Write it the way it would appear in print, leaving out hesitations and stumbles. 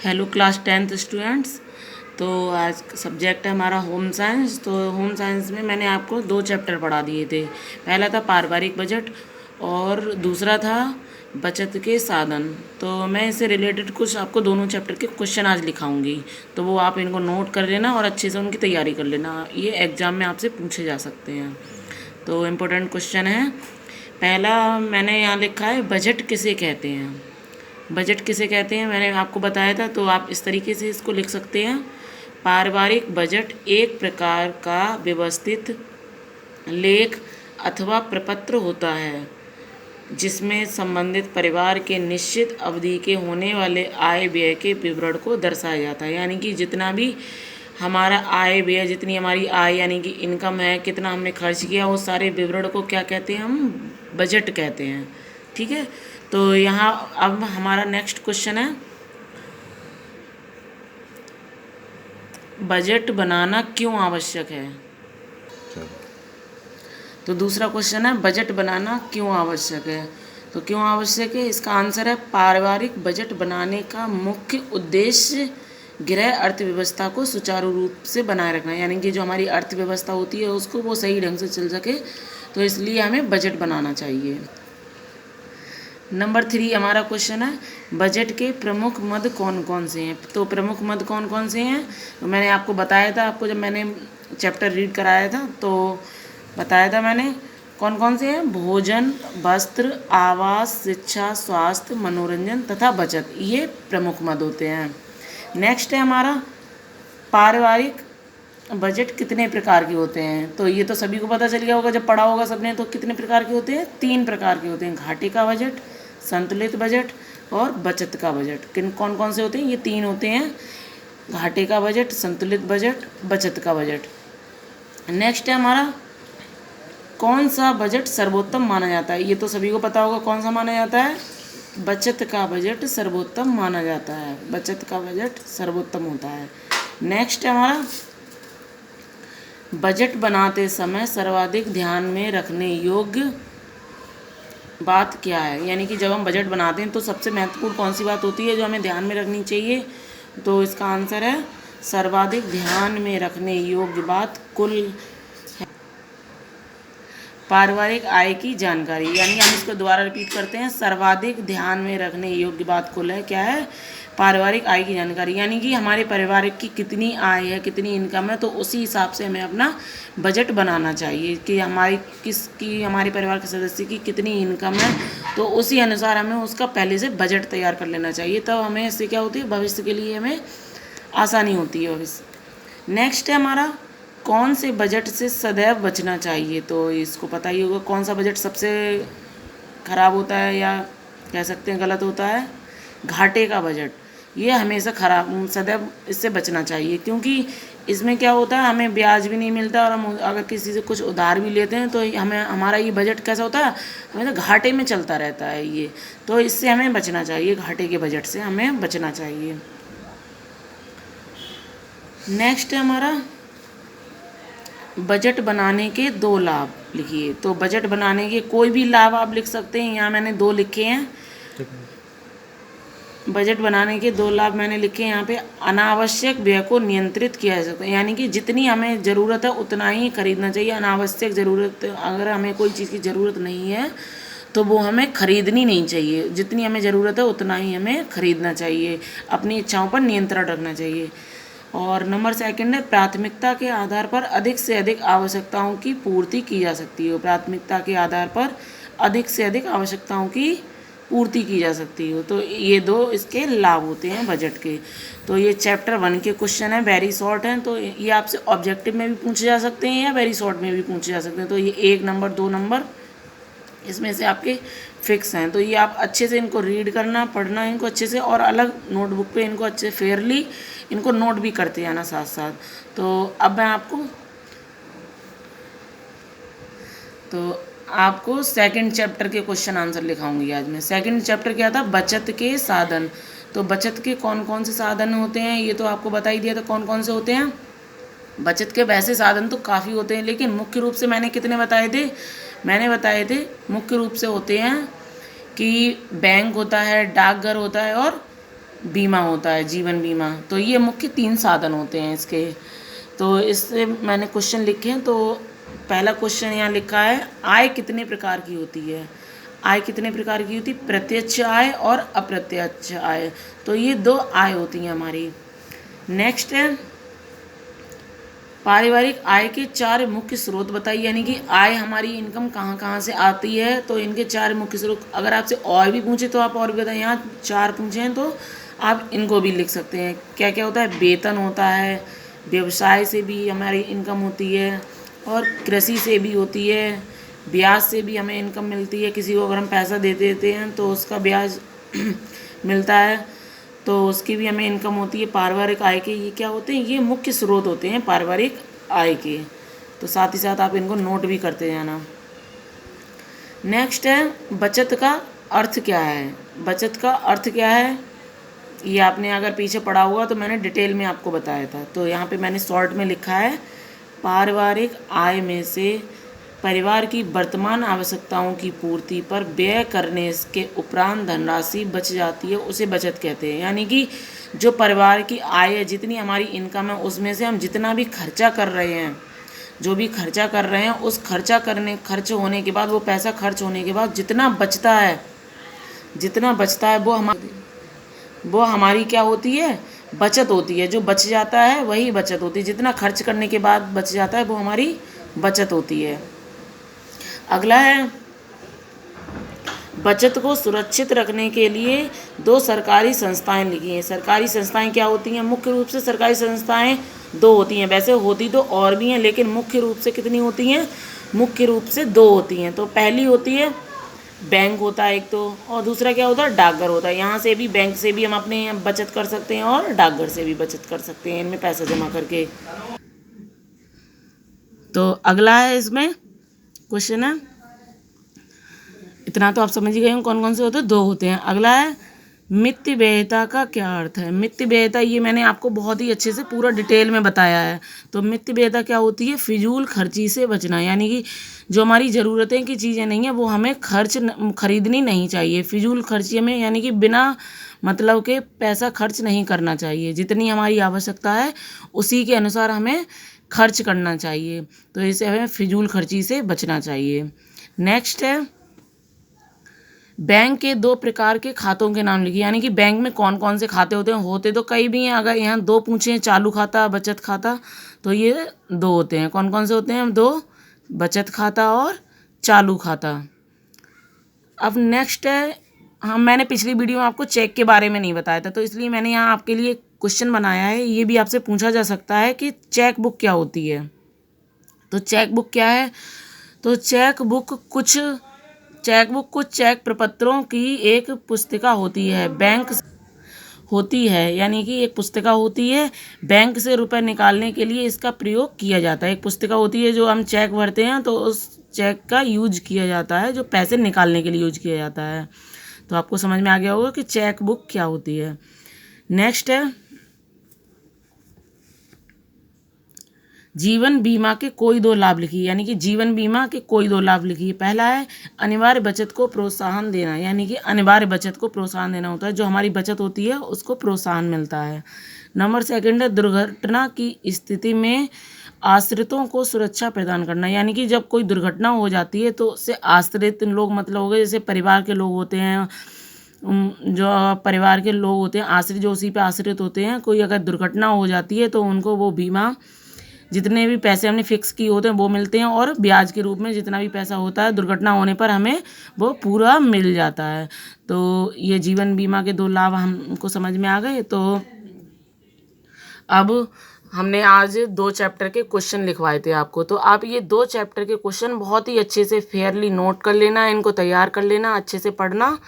Hello class 10th students. तो आज subject है हमारा होम साइंस। तो होम साइंस में मैंने आपको 2 चैप्टर पढ़ा दिए थे। पहला था पारिवारिक बजट और दूसरा था बचत के साधन। तो मैं इससे रिलेटेड कुछ आपको दोनों चैप्टर के क्वेश्चन आज लिखाऊंगी, तो वो आप इनको नोट कर लेना और अच्छे से उनकी तैयारी कर लेना। ये एग्ज़ाम में आपसे पूछे जा सकते हैं। तो इम्पोर्टेंट क्वेश्चन है। पहला मैंने यहाँ लिखा है, बजट किसे कहते हैं। बजट किसे कहते हैं मैंने आपको बताया था, तो आप इस तरीके से इसको लिख सकते हैं। पारिवारिक बजट एक प्रकार का व्यवस्थित लेख अथवा प्रपत्र होता है जिसमें संबंधित परिवार के निश्चित अवधि के होने वाले आय व्यय के विवरण को दर्शाया जाता है। यानी कि जितना भी हमारा आय व्यय, जितनी हमारी आय यानी कि इनकम है, कितना हमने खर्च किया, वो सारे विवरण को क्या कहते हैं, हम बजट कहते हैं। ठीक है। तो यहाँ अब हमारा नेक्स्ट क्वेश्चन है, बजट बनाना क्यों आवश्यक है। तो दूसरा क्वेश्चन है, बजट बनाना क्यों आवश्यक है। तो क्यों आवश्यक है, इसका आंसर है पारिवारिक बजट बनाने का मुख्य उद्देश्य गृह अर्थव्यवस्था को सुचारू रूप से बनाए रखना। यानी कि जो हमारी अर्थव्यवस्था होती है उसको वो सही ढंग से चल सके, तो इसलिए हमें बजट बनाना चाहिए। नंबर 3 हमारा क्वेश्चन है, बजट के प्रमुख मद कौन कौन से हैं। तो प्रमुख मद कौन कौन से हैं, तो मैंने आपको बताया था, आपको जब मैंने चैप्टर रीड कराया था तो बताया था मैंने कौन कौन से हैं। भोजन, वस्त्र, आवास, शिक्षा, स्वास्थ्य, मनोरंजन तथा बचत, ये प्रमुख मद होते हैं। नेक्स्ट है हमारा, पारिवारिक बजट कितने प्रकार के होते हैं। तो ये तो सभी को पता चल गया होगा जब पढ़ा होगा सबने। तो कितने प्रकार के होते हैं, 3 प्रकार के होते हैं। घाटे का बजट, संतुलित बजट और बचत का बजट। कौन कौन से होते हैं, ये 3 होते हैं, घाटे का बजट, संतुलित बजट, बचत का बजट। नेक्स्ट है हमारा, कौन सा बजट सर्वोत्तम माना जाता है। ये तो सभी को पता होगा कौन सा माना जाता है, बचत का बजट सर्वोत्तम माना जाता है। बचत का बजट सर्वोत्तम होता है। नेक्स्ट है हमारा, बजट बनाते समय सर्वाधिक ध्यान में रखने योग्य बात क्या है। यानी कि जब हम बजट बनाते हैं तो सबसे महत्वपूर्ण कौन सी बात होती है जो हमें ध्यान में रखनी चाहिए। तो इसका आंसर है, सर्वाधिक ध्यान में रखने योग्य बात कुल है। पारिवारिक आय की जानकारी, यानी हम इसको दोबारा रिपीट करते हैं, सर्वाधिक ध्यान में रखने योग्य बात कुल है, क्या है, पारिवारिक आय की जानकारी। यानी कि हमारे परिवार की कितनी आय है, कितनी इनकम है, तो उसी हिसाब से हमें अपना बजट बनाना चाहिए कि हमारे परिवार के सदस्य की कितनी इनकम है, तो उसी अनुसार हमें उसका पहले से बजट तैयार कर लेना चाहिए। तब हमें इससे क्या होती है, भविष्य के लिए हमें आसानी होती है भविष्य। नेक्स्ट है हमारा, कौन से बजट से सदैव बचना चाहिए। तो इसको पता ही होगा कौन सा बजट सबसे खराब होता है, या कह सकते हैं गलत होता है, घाटे का बजट। ये हमेशा खराब, सदैव इससे बचना चाहिए, क्योंकि इसमें क्या होता है, हमें ब्याज भी नहीं मिलता, और हम अगर किसी से कुछ उधार भी लेते हैं तो हमें हमारा ये बजट कैसा होता है, हमें तो घाटे में चलता रहता है ये। तो इससे हमें बचना चाहिए, घाटे के बजट से हमें बचना चाहिए। नेक्स्ट है हमारा, बजट बनाने के 2 लाभ लिखिए। तो बजट बनाने के कोई भी लाभ आप लिख सकते हैं, यहाँ मैंने 2 लिखे हैं। बजट बनाने के 2 लाभ मैंने लिखे हैं यहाँ पे। अनावश्यक व्यय को नियंत्रित किया जा सकता है, यानी कि जितनी हमें ज़रूरत है उतना ही खरीदना चाहिए। अनावश्यक ज़रूरत, अगर हमें कोई चीज़ की ज़रूरत नहीं है तो वो हमें खरीदनी नहीं चाहिए। जितनी हमें ज़रूरत है उतना ही हमें खरीदना चाहिए, अपनी इच्छाओं पर नियंत्रण रखना चाहिए। और नंबर 2 है, प्राथमिकता के आधार पर अधिक से अधिक आवश्यकताओं की पूर्ति की जा सकती है। प्राथमिकता के आधार पर अधिक से अधिक आवश्यकताओं की पूर्ति की जा सकती हो। तो ये 2 इसके लाभ होते हैं बजट के। तो ये चैप्टर 1 के क्वेश्चन हैं, वेरी शॉर्ट हैं। तो ये आपसे ऑब्जेक्टिव में भी पूछे जा सकते हैं या वेरी शॉर्ट में भी पूछे जा सकते हैं। तो ये 1 नंबर 2 नंबर इसमें से आपके फिक्स हैं। तो ये आप अच्छे से इनको रीड करना, पढ़ना इनको अच्छे से, और अलग नोटबुक पे इनको अच्छे फेयरली इनको नोट भी करते जाना साथ साथ। तो अब मैं आपको सेकंड चैप्टर के क्वेश्चन आंसर लिखाऊंगी आज मैं। सेकंड चैप्टर क्या था, बचत के साधन। तो बचत के कौन कौन से साधन होते हैं ये तो आपको बता ही दिया था कौन कौन से होते हैं। बचत के वैसे साधन तो काफ़ी होते हैं, लेकिन मुख्य रूप से मैंने कितने बताए थे, मैंने बताए थे मुख्य रूप से होते हैं कि बैंक होता है, डाकघर होता है और बीमा होता है, जीवन बीमा। तो ये मुख्य 3 साधन होते हैं इसके। तो इससे मैंने क्वेश्चन लिखे हैं। तो पहला क्वेश्चन यहाँ लिखा है, आय कितने प्रकार की होती है? आय कितने प्रकार की होती है? प्रत्यक्ष आय और अप्रत्यक्ष आय। तो ये 2 आय होती हैं हमारी। नेक्स्ट है, पारिवारिक आय के 4 मुख्य स्रोत बताइए, यानी कि आय हमारी इनकम कहाँ कहाँ से आती है। तो इनके 4 मुख्य स्रोत, अगर आपसे और भी पूछे तो आप और भी बताएं। यहाँ 4 पूछे हैं तो आप इनको भी लिख सकते हैं। क्या क्या होता है? वेतन होता है, व्यवसाय से भी हमारी इनकम होती है, और कृषि से भी होती है, ब्याज से भी हमें इनकम मिलती है। किसी को अगर हम पैसा दे देते हैं तो उसका ब्याज मिलता है, तो उसकी भी हमें इनकम होती है। पारिवारिक आय के ये क्या होते हैं? ये मुख्य स्रोत होते हैं पारिवारिक आय के। तो साथ ही साथ आप इनको नोट भी करते जाना। नेक्स्ट है, बचत का अर्थ क्या है? बचत का अर्थ क्या है? ये आपने अगर पीछे पढ़ा होगा तो मैंने डिटेल में आपको बताया था। तो यहाँ पे मैंने शॉर्ट में लिखा है, पारिवारिक आय में से परिवार की वर्तमान आवश्यकताओं की पूर्ति पर व्यय करने के उपरांत धनराशि बच जाती है, उसे बचत कहते हैं। यानी कि जो परिवार की आय है, जितनी हमारी इनकम है, उसमें से हम जितना भी खर्चा कर रहे हैं, जो भी खर्चा कर रहे हैं, उस खर्च होने के बाद, वो पैसा खर्च होने के बाद जितना बचता है वो हमारी क्या होती है? बचत होती है। जो बच जाता है वही बचत होती है। जितना खर्च करने के बाद बच जाता है वो हमारी बचत होती है। अगला है, बचत को सुरक्षित रखने के लिए 2 सरकारी संस्थाएं लिखी हैं। सरकारी संस्थाएं क्या होती हैं? मुख्य रूप से सरकारी संस्थाएं 2 होती हैं। वैसे होती तो और भी हैं, लेकिन मुख्य रूप से कितनी होती हैं? मुख्य रूप से 2 होती हैं। तो पहली होती है बैंक होता है एक तो, और दूसरा क्या होता है? डाकघर होता है। यहाँ से भी, बैंक से भी हम अपने बचत कर सकते हैं और डाकघर से भी बचत कर सकते हैं, इनमें पैसा जमा करके। तो अगला है, इसमें क्वेश्चन है, इतना तो आप समझ ही गए हो कौन कौन से होते हैं? 2 होते हैं। अगला है, मितव्ययिता का क्या अर्थ है? मितव्ययिता, ये मैंने आपको बहुत ही अच्छे से पूरा डिटेल में बताया है। तो मितव्ययिता क्या होती है? फिजूल खर्ची से बचना। यानी कि जो हमारी ज़रूरतें की चीज़ें नहीं हैं वो हमें खरीदनी नहीं चाहिए। फिजूल खर्ची में, यानी कि बिना मतलब के पैसा खर्च नहीं करना चाहिए। जितनी हमारी आवश्यकता है उसी के अनुसार हमें खर्च करना चाहिए। तो इसे हमें फिजूल खर्ची से बचना चाहिए। नेक्स्ट है, बैंक के 2 प्रकार के खातों के नाम लिखिए। यानी कि बैंक में कौन कौन से खाते होते हैं? होते तो कई भी हैं। अगर यहाँ 2 पूछे, चालू खाता, बचत खाता, तो ये 2 होते हैं। कौन कौन से होते हैं? 2, बचत खाता और चालू खाता। अब नेक्स्ट है, मैंने पिछली वीडियो में आपको चेक के बारे में नहीं बताया था, तो इसलिए मैंने यहाँ आपके लिए क्वेश्चन बनाया है। ये भी आपसे पूछा जा सकता है कि चेक बुक क्या होती है। तो चेक बुक क्या है? तो चेक बुक कुछ चेक प्रपत्रों की एक पुस्तिका होती है। यानी कि एक पुस्तिका होती है। बैंक से रुपए निकालने के लिए इसका प्रयोग किया जाता है। एक पुस्तिका होती है, जो हम चेक भरते हैं तो उस चेक का यूज किया जाता है, जो पैसे निकालने के लिए यूज किया जाता है। तो आपको समझ में आ गया होगा कि चेक बुक क्या होती है। नेक्स्ट है, जीवन बीमा के कोई 2 लाभ लिखिए। यानी कि जीवन बीमा के कोई 2 लाभ लिखिए। पहला है, अनिवार्य बचत को प्रोत्साहन देना। यानी कि अनिवार्य बचत को प्रोत्साहन देना होता है। जो हमारी बचत होती है उसको प्रोत्साहन मिलता है। नंबर 2 है, दुर्घटना की स्थिति में आश्रितों को सुरक्षा प्रदान करना। यानी कि जब कोई दुर्घटना हो जाती है तो उससे आश्रित लोग, मतलब हो गए जैसे परिवार के लोग होते हैं, जो परिवार के लोग होते हैं आश्रित, जो उसी पे आश्रित होते हैं, कोई अगर दुर्घटना हो जाती है तो उनको वो बीमा, जितने भी पैसे हमने फिक्स किए होते हैं वो मिलते हैं, और ब्याज के रूप में जितना भी पैसा होता है दुर्घटना होने पर हमें वो पूरा मिल जाता है। तो ये जीवन बीमा के 2 लाभ हमको समझ में आ गए। तो अब हमने आज 2 चैप्टर के क्वेश्चन लिखवाए थे आपको। तो आप ये 2 चैप्टर के क्वेश्चन बहुत ही अच्छे से फेयरली नोट कर लेना, इनको तैयार कर लेना, अच्छे से पढ़ना।